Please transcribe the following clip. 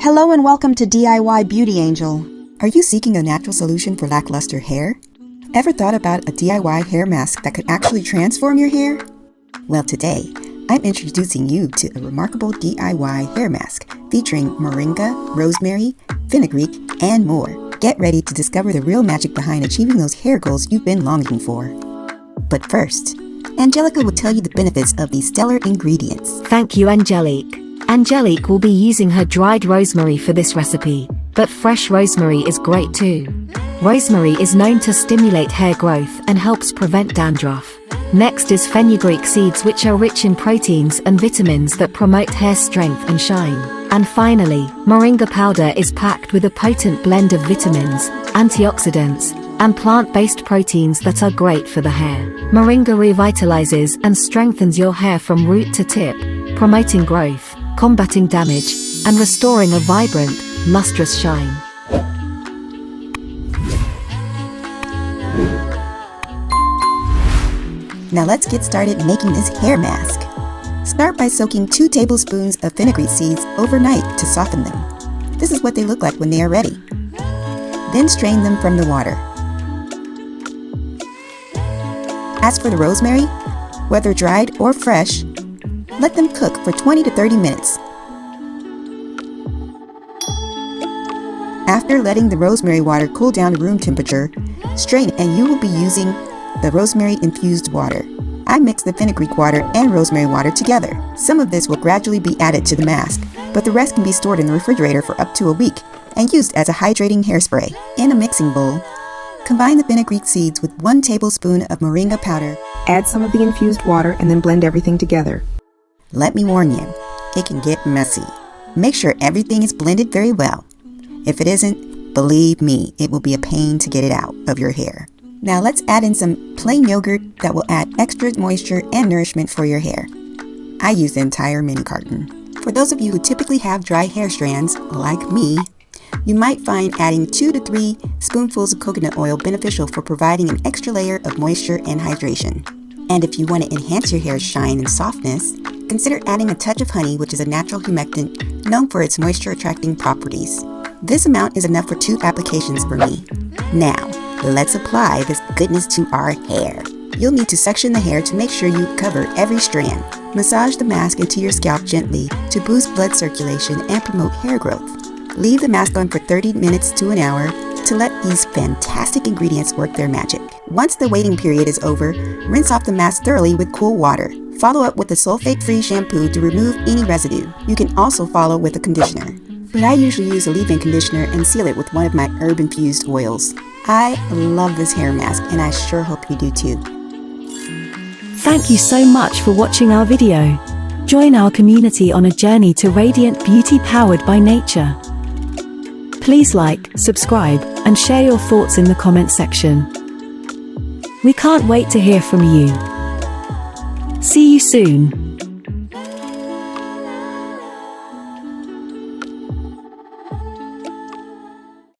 Hello and welcome to D.I.Y Beauty Angel. Are you seeking a natural solution for lackluster hair? Ever thought about a D.I.Y hair mask that could actually transform your hair? Well, today, I'm introducing you to a remarkable D.I.Y hair mask featuring Moringa, Rosemary, Fenugreek, and more. Get ready to discover the real magic behind achieving those hair goals you've been longing for. But first, Angelica will tell you the benefits of these stellar ingredients. Thank you, Angelique. Angelique will be using her dried rosemary for this recipe, but fresh rosemary is great too. Rosemary is known to stimulate hair growth and helps prevent dandruff. Next is fenugreek seeds, which are rich in proteins and vitamins that promote hair strength and shine. And finally, moringa powder is packed with a potent blend of vitamins, antioxidants, and plant-based proteins that are great for the hair. Moringa revitalizes and strengthens your hair from root to tip, promoting growth, combating damage, and restoring a vibrant, lustrous shine. Now let's get started making this hair mask. Start by soaking 2 tablespoons of fenugreek seeds overnight to soften them. This is what they look like when they are ready. Then strain them from the water. As for the rosemary, whether dried or fresh, let them cook for 20 to 30 minutes. After letting the rosemary water cool down to room temperature, strain and you will be using the rosemary infused water. I mix the fenugreek water and rosemary water together. Some of this will gradually be added to the mask, but the rest can be stored in the refrigerator for up to a week and used as a hydrating hairspray. In a mixing bowl, combine the fenugreek seeds with 1 tablespoon of moringa powder. Add some of the infused water and then blend everything together. Let me warn you, it can get messy. Make sure everything is blended very well. If it isn't, believe me, it will be a pain to get it out of your hair. Now let's add in some plain yogurt that will add extra moisture and nourishment for your hair. I use the entire mini carton. For those of you who typically have dry hair strands, like me, you might find adding 2 to 3 spoonfuls of coconut oil beneficial for providing an extra layer of moisture and hydration. And if you want to enhance your hair's shine and softness, consider adding a touch of honey, which is a natural humectant known for its moisture-attracting properties. This amount is enough for 2 applications for me. Now, let's apply this goodness to our hair. You'll need to section the hair to make sure you cover every strand. Massage the mask into your scalp gently to boost blood circulation and promote hair growth. Leave the mask on for 30 minutes to an hour to let these fantastic ingredients work their magic. Once the waiting period is over, rinse off the mask thoroughly with cool water. Follow up with a sulfate-free shampoo to remove any residue. You can also follow with a conditioner, but I usually use a leave-in conditioner and seal it with one of my herb-infused oils. I love this hair mask, and I sure hope you do too. Thank you so much for watching our video. Join our community on a journey to radiant beauty powered by nature. Please like, subscribe, and share your thoughts in the comment section. We can't wait to hear from you. See you soon.